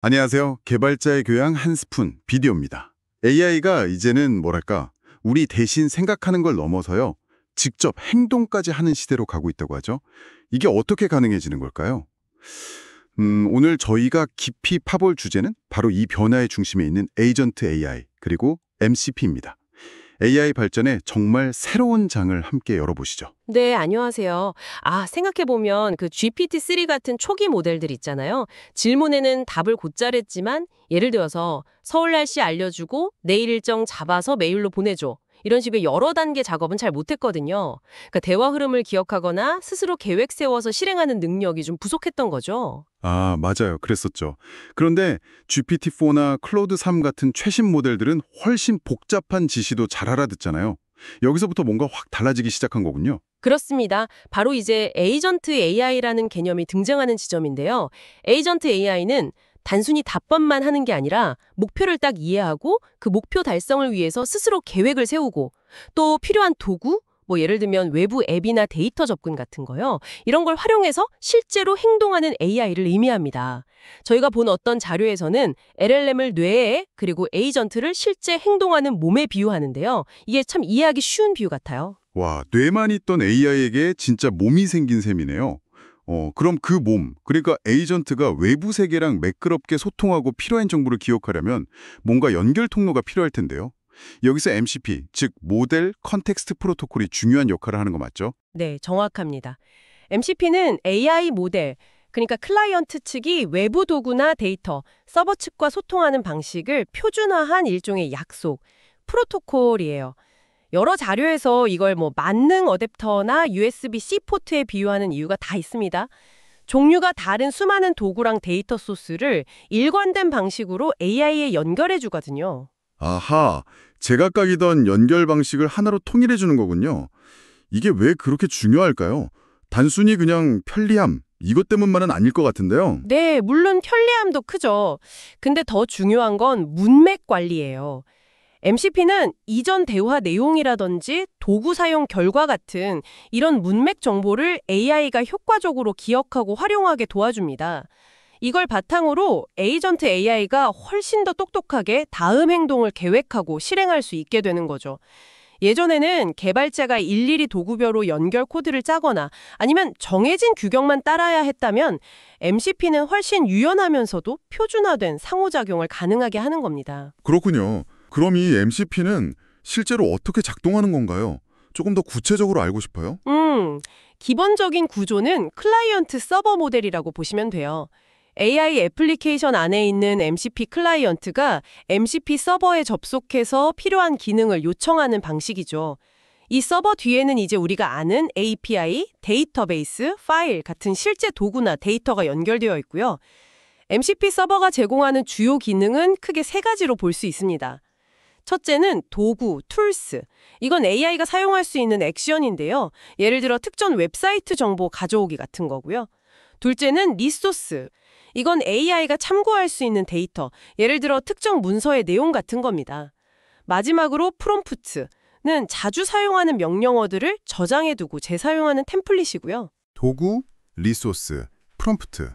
안녕하세요. 개발자의 교양 한 스푼 비디오입니다. AI가 이제는 우리 대신 생각하는 걸 넘어서요. 직접 행동까지 하는 시대로 가고 있다고 하죠. 이게 어떻게 가능해지는 걸까요? 오늘 저희가 깊이 파볼 주제는 바로 이 변화의 중심에 있는 에이전트 AI, 그리고 MCP입니다. AI 발전의 정말 새로운 장을 함께 열어보시죠. 네, 안녕하세요. 생각해보면 그 GPT-3 같은 초기 모델들 있잖아요. 질문에는 답을 곧잘 했지만 예를 들어서 서울 날씨 알려주고 내일 일정 잡아서 메일로 보내줘. 이런 식의 여러 단계 작업은 잘 못했거든요. 그러니까 대화 흐름을 기억하거나 스스로 계획 세워서 실행하는 능력이 좀 부족했던 거죠. 맞아요. 그랬었죠. 그런데 GPT-4나 클로드 3 같은 최신 모델들은 훨씬 복잡한 지시도 잘 알아듣잖아요. 여기서부터 뭔가 확 달라지기 시작한 거군요. 그렇습니다. 바로 이제 에이전트 AI라는 개념이 등장하는 지점인데요. 에이전트 AI는 단순히 답변만 하는 게 아니라 목표를 딱 이해하고 그 목표 달성을 위해서 스스로 계획을 세우고 또 필요한 도구, 예를 들면 외부 앱이나 데이터 접근 같은 거요. 이런 걸 활용해서 실제로 행동하는 AI를 의미합니다. 저희가 본 어떤 자료에서는 LLM을 뇌에 그리고 에이전트를 실제 행동하는 몸에 비유하는데요. 이게 참 이해하기 쉬운 비유 같아요. 와, 뇌만 있던 AI에게 진짜 몸이 생긴 셈이네요. 그럼 그 몸, 그러니까 에이전트가 외부 세계랑 매끄럽게 소통하고 필요한 정보를 기억하려면 뭔가 연결 통로가 필요할 텐데요. 여기서 MCP, 즉 모델 컨텍스트 프로토콜이 중요한 역할을 하는 거 맞죠? 네, 정확합니다. MCP는 AI 모델, 그러니까 클라이언트 측이 외부 도구나 데이터, 서버 측과 소통하는 방식을 표준화한 일종의 약속, 프로토콜이에요. 여러 자료에서 이걸 만능 어댑터나 USB-C 포트에 비유하는 이유가 다 있습니다. 종류가 다른 수많은 도구랑 데이터 소스를 일관된 방식으로 AI에 연결해 주거든요. 아하, 제각각이던 연결 방식을 하나로 통일해 주는 거군요. 이게 왜 그렇게 중요할까요? 단순히 그냥 편리함, 이것 때문만은 아닐 것 같은데요. 네, 물론 편리함도 크죠. 근데 더 중요한 건 문맥 관리예요. MCP는 이전 대화 내용이라든지 도구 사용 결과 같은 이런 문맥 정보를 AI가 효과적으로 기억하고 활용하게 도와줍니다. 이걸 바탕으로 에이전트 AI가 훨씬 더 똑똑하게 다음 행동을 계획하고 실행할 수 있게 되는 거죠. 예전에는 개발자가 일일이 도구별로 연결 코드를 짜거나 아니면 정해진 규격만 따라야 했다면 MCP는 훨씬 유연하면서도 표준화된 상호작용을 가능하게 하는 겁니다. 그렇군요. 그럼 이 MCP는 실제로 어떻게 작동하는 건가요? 조금 더 구체적으로 알고 싶어요. 기본적인 구조는 클라이언트 서버 모델이라고 보시면 돼요. AI 애플리케이션 안에 있는 MCP 클라이언트가 MCP 서버에 접속해서 필요한 기능을 요청하는 방식이죠. 이 서버 뒤에는 이제 우리가 아는 API, 데이터베이스, 파일 같은 실제 도구나 데이터가 연결되어 있고요. MCP 서버가 제공하는 주요 기능은 크게 세 가지로 볼 수 있습니다. 첫째는 도구, 툴스. 이건 AI가 사용할 수 있는 액션인데요. 예를 들어 특정 웹사이트 정보 가져오기 같은 거고요. 둘째는 리소스. 이건 AI가 참고할 수 있는 데이터, 예를 들어 특정 문서의 내용 같은 겁니다. 마지막으로 프롬프트는 자주 사용하는 명령어들을 저장해두고 재사용하는 템플릿이고요. 도구, 리소스, 프롬프트.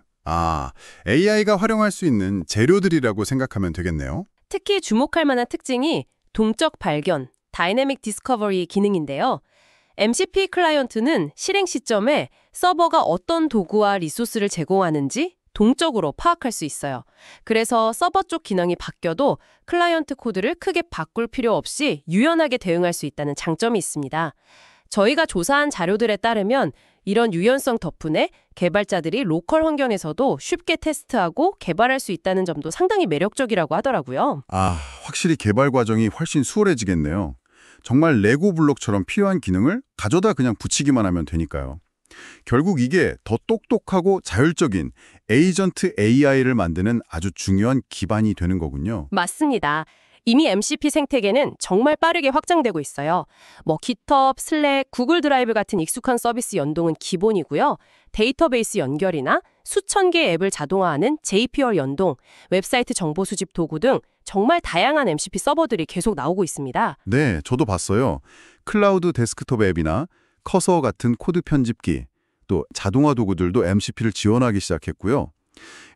AI가 활용할 수 있는 재료들이라고 생각하면 되겠네요. 특히 주목할 만한 특징이 동적 발견, 다이내믹 디스커버리 기능인데요. MCP 클라이언트는 실행 시점에 서버가 어떤 도구와 리소스를 제공하는지 동적으로 파악할 수 있어요. 그래서 서버 쪽 기능이 바뀌어도 클라이언트 코드를 크게 바꿀 필요 없이 유연하게 대응할 수 있다는 장점이 있습니다. 저희가 조사한 자료들에 따르면 이런 유연성 덕분에 개발자들이 로컬 환경에서도 쉽게 테스트하고 개발할 수 있다는 점도 상당히 매력적이라고 하더라고요. 확실히 개발 과정이 훨씬 수월해지겠네요. 정말 레고 블록처럼 필요한 기능을 가져다 그냥 붙이기만 하면 되니까요. 결국 이게 더 똑똑하고 자율적인 에이전트 AI를 만드는 아주 중요한 기반이 되는 거군요. 맞습니다. 이미 MCP 생태계는 정말 빠르게 확장되고 있어요. GitHub, 슬랙, 구글 드라이브 같은 익숙한 서비스 연동은 기본이고요. 데이터베이스 연결이나 수천 개의 앱을 자동화하는 JPL 연동, 웹사이트 정보 수집 도구 등 정말 다양한 MCP 서버들이 계속 나오고 있습니다. 네, 저도 봤어요. 클라우드 데스크톱 앱이나 커서 같은 코드 편집기, 또 자동화 도구들도 MCP를 지원하기 시작했고요.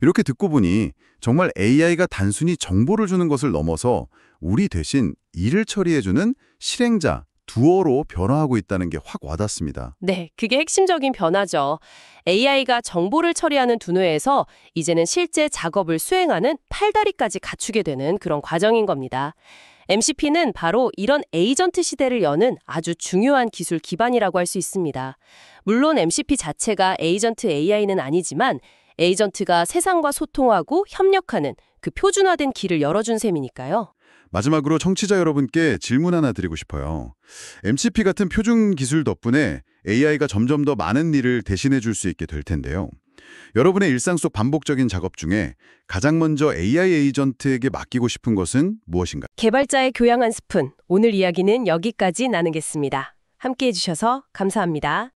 이렇게 듣고 보니 정말 AI가 단순히 정보를 주는 것을 넘어서 우리 대신 일을 처리해주는 실행자, 두어로 변화하고 있다는 게 확 와닿습니다. 네, 그게 핵심적인 변화죠. AI가 정보를 처리하는 두뇌에서 이제는 실제 작업을 수행하는 팔다리까지 갖추게 되는 그런 과정인 겁니다. MCP는 바로 이런 에이전트 시대를 여는 아주 중요한 기술 기반이라고 할 수 있습니다. 물론 MCP 자체가 에이전트 AI는 아니지만 에이전트가 세상과 소통하고 협력하는 그 표준화된 길을 열어준 셈이니까요. 마지막으로 청취자 여러분께 질문 하나 드리고 싶어요. MCP 같은 표준 기술 덕분에 AI가 점점 더 많은 일을 대신해 줄 수 있게 될 텐데요. 여러분의 일상 속 반복적인 작업 중에 가장 먼저 AI 에이전트에게 맡기고 싶은 것은 무엇인가요? 개발자의 교양 한 스푼. 오늘 이야기는 여기까지 나누겠습니다. 함께해 주셔서 감사합니다.